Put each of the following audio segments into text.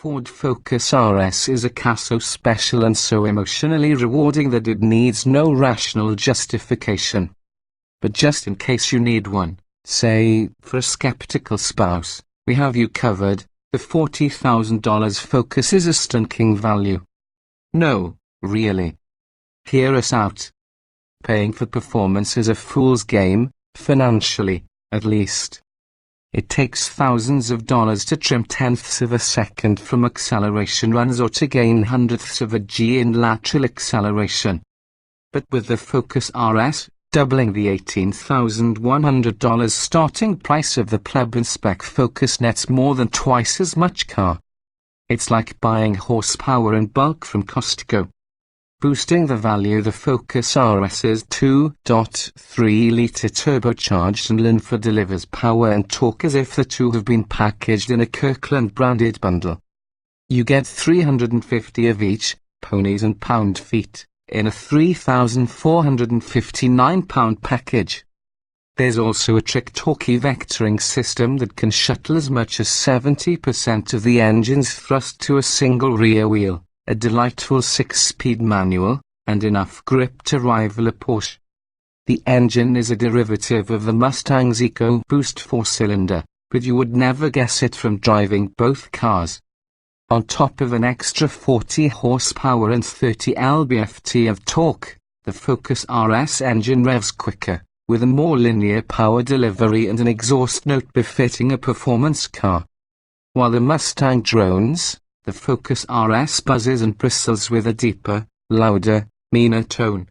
Ford Focus RS is a car so special and so emotionally rewarding that it needs no rational justification. But just in case you need one, say, for a skeptical spouse, we have you covered. The $40,000 Focus is a stinking value. No, really. Hear us out. Paying for performance is a fool's game, financially, at least. It takes thousands of dollars to trim tenths of a second from acceleration runs or to gain hundredths of a G in lateral acceleration. But with the Focus RS, doubling the $18,100 starting price of the plug-in-spec Focus nets more than twice as much car. It's like buying horsepower in bulk from Costco. Boosting the value, the Focus RS's 2.3-litre turbocharged and Linford delivers power and torque as if the two have been packaged in a Kirkland-branded bundle. You get 350 of each, ponies and pound-feet, in a 3,459 pound package. There's also a trick-torquey vectoring system that can shuttle as much as 70% of the engine's thrust to a single rear wheel, a delightful 6-speed manual, and enough grip to rival a Porsche. The engine is a derivative of the Mustang's EcoBoost 4-cylinder, but you would never guess it from driving both cars. On top of an extra 40 horsepower and 30 lb-ft of torque, the Focus RS engine revs quicker, with a more linear power delivery and an exhaust note befitting a performance car. While the Mustang drones, the Focus RS buzzes and bristles with a deeper, louder, meaner tone.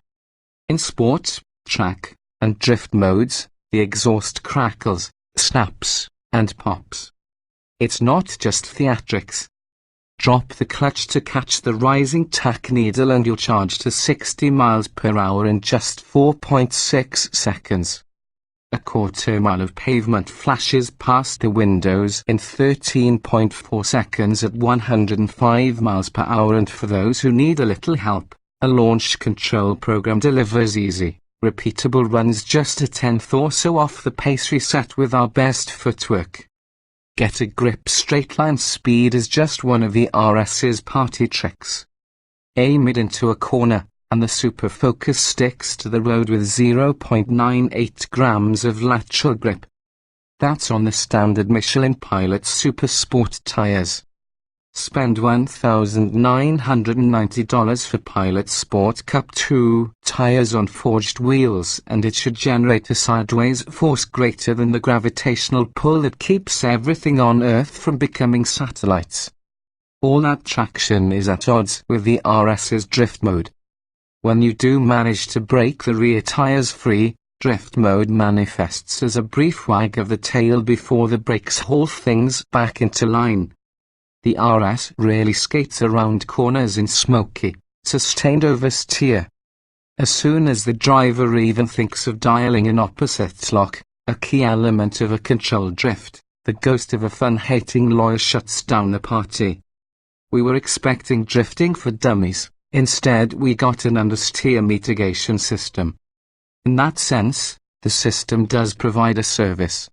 In sport, track, and drift modes, the exhaust crackles, snaps, and pops. It's not just theatrics. Drop the clutch to catch the rising tack needle and you'll charge to 60 miles per hour in just 4.6 seconds. A quarter mile of pavement flashes past the windows in 13.4 seconds at 105 miles per hour, and for those who need a little help, a launch control program delivers easy, repeatable runs just a tenth or so off the pace we set with our best footwork. Get a grip. Straight line speed is just one of the RS's party tricks. Aim it into a corner, and the Super Focus sticks to the road with 0.98 grams of lateral grip. That's on the standard Michelin Pilot Super Sport tires. Spend $1,990 for Pilot Sport Cup 2 tires on forged wheels and it should generate a sideways force greater than the gravitational pull that keeps everything on Earth from becoming satellites. All that traction is at odds with the RS's drift mode. When you do manage to break the rear tires free, drift mode manifests as a brief wag of the tail before the brakes haul things back into line. The RS rarely skates around corners in smoky, sustained oversteer. As soon as the driver even thinks of dialing in opposites lock, a key element of a controlled drift, the ghost of a fun-hating lawyer shuts down the party. We were expecting drifting for dummies, instead we got an understeer mitigation system. In that sense, the system does provide a service.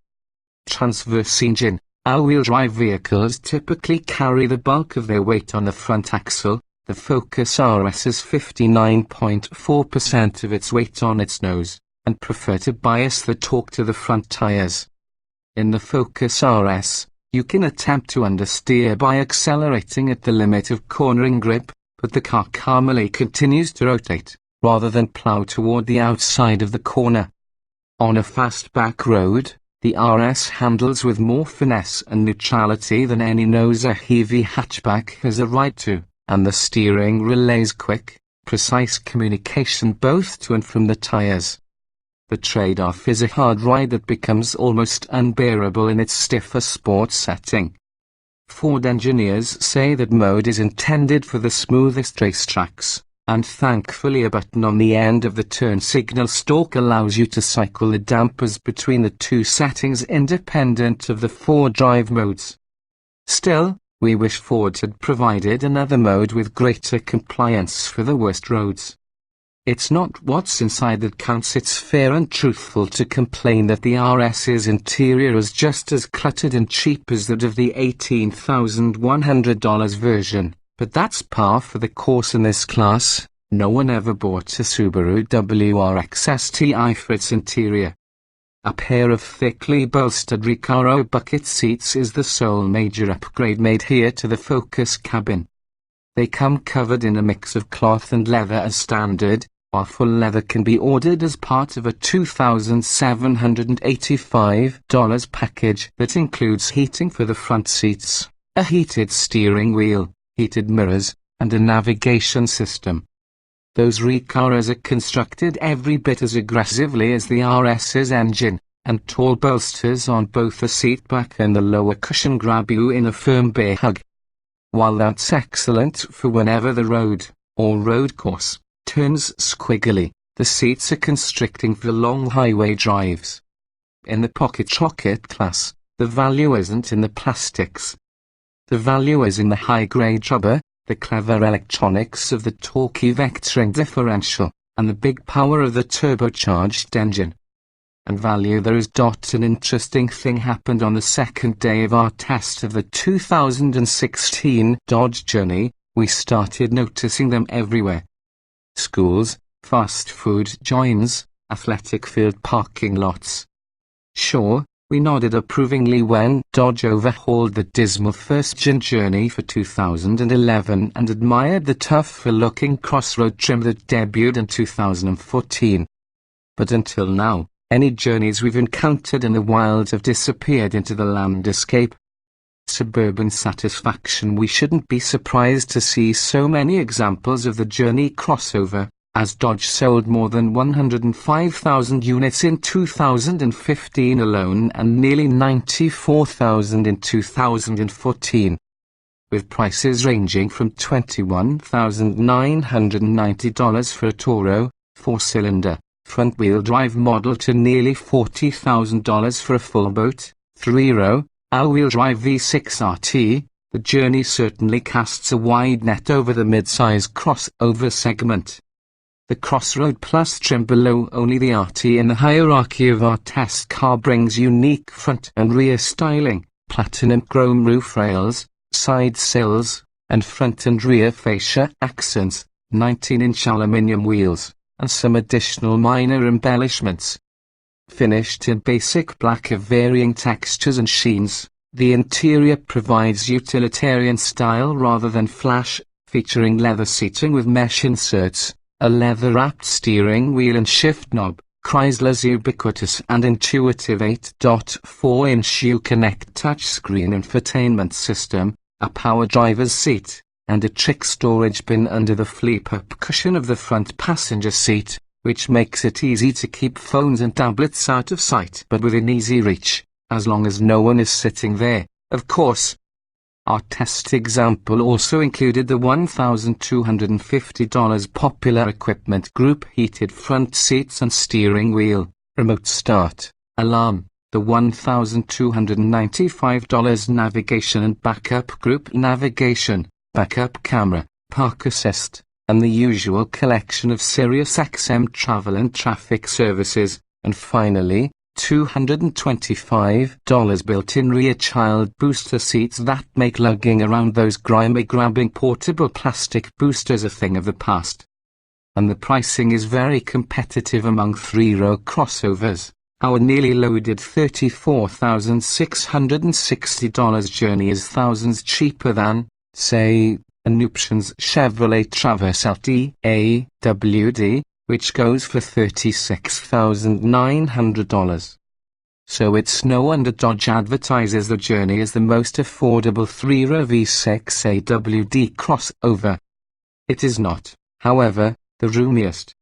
Transverse engine. All-wheel drive vehicles typically carry the bulk of their weight on the front axle. The Focus RS has 59.4% of its weight on its nose, and prefer to bias the torque to the front tires. In the Focus RS, you can attempt to understeer by accelerating at the limit of cornering grip, but the car calmly continues to rotate, rather than plow toward the outside of the corner. On a fast back road, the RS handles with more finesse and neutrality than any nose a heavy hatchback has a right to, and the steering relays quick, precise communication both to and from the tires. The trade-off is a hard ride that becomes almost unbearable in its stiffer sports setting. Ford engineers say that mode is intended for the smoothest racetracks, and thankfully a button on the end of the turn signal stalk allows you to cycle the dampers between the two settings independent of the 4 drive modes. Still, we wish Ford had provided another mode with greater compliance for the worst roads. It's not what's inside that counts. It's fair and truthful to complain that the RS's interior is just as cluttered and cheap as that of the $18,100 version, but that's par for the course in this class. No one ever bought a Subaru WRX STI for its interior. A pair of thickly bolstered Recaro bucket seats is the sole major upgrade made here to the Focus cabin. They come covered in a mix of cloth and leather as standard, while full leather can be ordered as part of a $2,785 package that includes heating for the front seats, a heated steering wheel, heated mirrors, and a navigation system. Those Recaros are constructed every bit as aggressively as the RS's engine, and tall bolsters on both the seat back and the lower cushion grab you in a firm bear hug. While that's excellent for whenever the road, or road course, turns squiggly, the seats are constricting for long highway drives. In the Pocket Rocket class, the value isn't in the plastics. The value is in the high-grade rubber, the clever electronics of the torquey vectoring differential, and the big power of the turbocharged engine. And value there is. An interesting thing happened on the second day of our test of the 2016 Dodge Journey. We started noticing them everywhere. Schools, fast food joints, athletic field parking lots. Sure, we nodded approvingly when Dodge overhauled the dismal first-gen Journey for 2011 and admired the tougher-looking crossroad trim that debuted in 2014. But until now, any Journeys we've encountered in the wild have disappeared into the landscape. Suburban satisfaction. We shouldn't be surprised to see so many examples of the Journey crossover, as Dodge sold more than 105,000 units in 2015 alone and nearly 94,000 in 2014. With prices ranging from $21,990 for a Toro, 4-cylinder, front-wheel drive model to nearly $40,000 for a full boat, 3-row, all-wheel drive V6 RT, the Journey certainly casts a wide net over the mid-size crossover segment. The Crossroad Plus trim below only the RT in the hierarchy of our test car brings unique front and rear styling, platinum chrome roof rails, side sills, and front and rear fascia accents, 19-inch aluminium wheels, and some additional minor embellishments. Finished in basic black of varying textures and sheens, the interior provides utilitarian style rather than flash, featuring leather seating with mesh inserts, a leather-wrapped steering wheel and shift knob, Chrysler's ubiquitous and intuitive 8.4-inch Uconnect touchscreen infotainment system, a power driver's seat, and a trick storage bin under the flip-up cushion of the front passenger seat, which makes it easy to keep phones and tablets out of sight but within easy reach, as long as no one is sitting there, of course. Our test example also included the $1,250 Popular Equipment Group heated front seats and steering wheel, remote start, alarm, the $1,295 Navigation and Backup Group navigation, backup camera, park assist, and the usual collection of SiriusXM travel and traffic services, and finally, $225 built-in rear child booster seats that make lugging around those grimy grabbing portable plastic boosters a thing of the past. And the pricing is very competitive among 3-row crossovers. Our nearly loaded $34,660 Journey is thousands cheaper than, say, an options Chevrolet Traverse LT AWD, which goes for $36,900. So it's no wonder Dodge advertises the Journey as the most affordable 3-row V6 AWD crossover. It is not, however, the roomiest.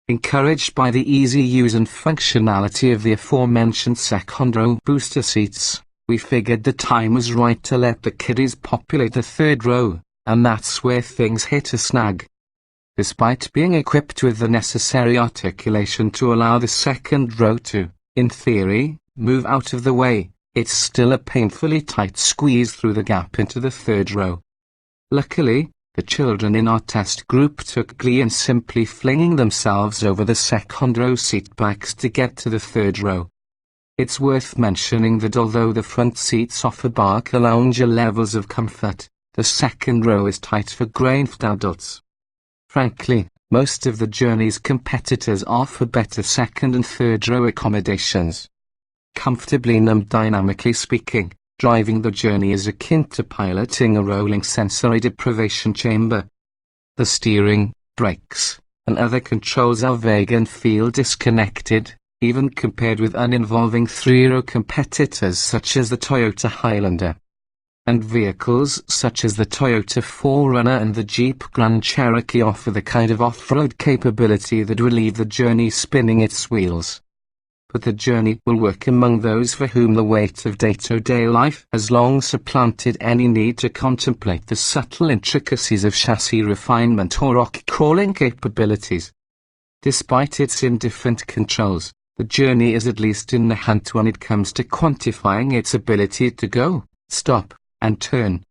Encouraged by the easy use and functionality of the aforementioned second-row booster seats, we figured the time was right to let the kiddies populate the 3rd row, and that's where things hit a snag. Despite being equipped with the necessary articulation to allow the 2nd row to, in theory, move out of the way, it's still a painfully tight squeeze through the gap into the 3rd row. Luckily, the children in our test group took glee in simply flinging themselves over the second row seat backs to get to the third row. It's worth mentioning that although the front seats offer Barker lounger levels of comfort, the second row is tight for grey-infed adults. Frankly, most of the Journey's competitors offer better second and third row accommodations. Comfortably and dynamically speaking, driving the Journey is akin to piloting a rolling sensory deprivation chamber. The steering, brakes, and other controls are vague and feel disconnected, even compared with uninvolving three-row competitors such as the Toyota Highlander. And vehicles such as the Toyota 4Runner and the Jeep Grand Cherokee offer the kind of off-road capability that will leave the Journey spinning its wheels. But the Journey will work among those for whom the weight of day-to-day life has long supplanted any need to contemplate the subtle intricacies of chassis refinement or rock-crawling capabilities. Despite its indifferent controls, the Journey is at least in the hunt when it comes to quantifying its ability to go, stop, and turn.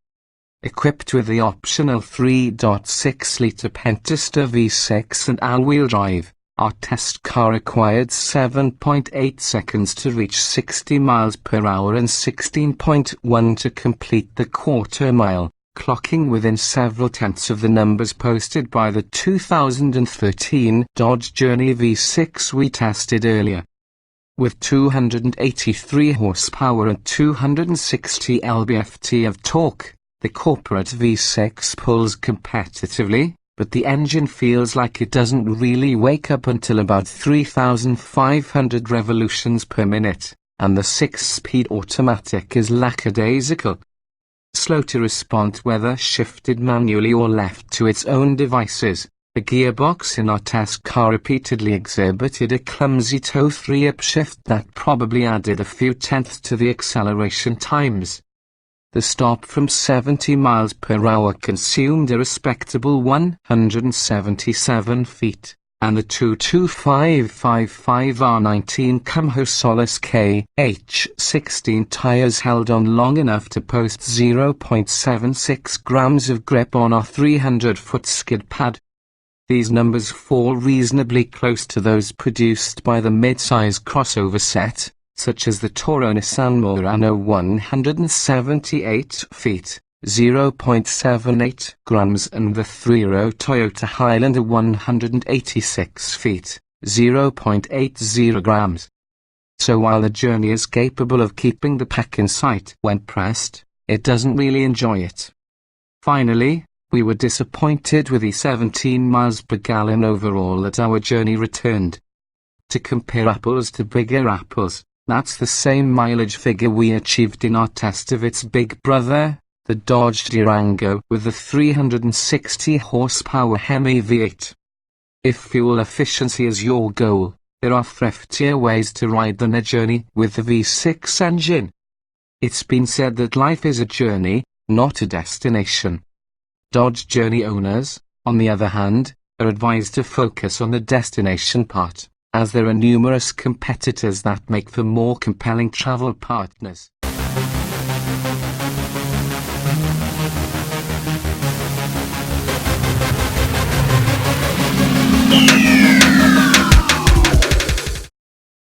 Equipped with the optional 3.6-litre Pentastar V6 and all-wheel drive, our test car required 7.8 seconds to reach 60 miles per hour and 16.1 to complete the quarter mile, clocking within several tenths of the numbers posted by the 2013 Dodge Journey V6 we tested earlier. With 283 horsepower and 260 lb-ft of torque, the corporate V6 pulls competitively, but the engine feels like it doesn't really wake up until about 3,500 revolutions per minute, and the 6-speed automatic is lackadaisical. Slow to respond whether shifted manually or left to its own devices. The gearbox in our test car repeatedly exhibited a clumsy toe-3 upshift that probably added a few tenths to the acceleration times. The stop from 70 miles per hour consumed a respectable 177 feet, and the 22555 R19 Kumho Solace KH16 tires held on long enough to post 0.76 grams of grip on our 300-foot skid pad. These numbers fall reasonably close to those produced by the mid-size crossover set, such as the Toro Nissan Murano 178 feet, 0.78 grams, and the three-row Toyota Highlander 186 feet, 0.80 grams. So while the Journey is capable of keeping the pack in sight when pressed, it doesn't really enjoy it. Finally, we were disappointed with the 17 miles per gallon overall that our Journey returned. To compare apples to bigger apples, that's the same mileage figure we achieved in our test of its big brother, the Dodge Durango, with the 360 horsepower Hemi V8. If fuel efficiency is your goal, there are thriftier ways to ride than a Journey with the V6 engine. It's been said that life is a journey, not a destination. Dodge Journey owners, on the other hand, are advised to focus on the destination part, as there are numerous competitors that make for more compelling travel partners.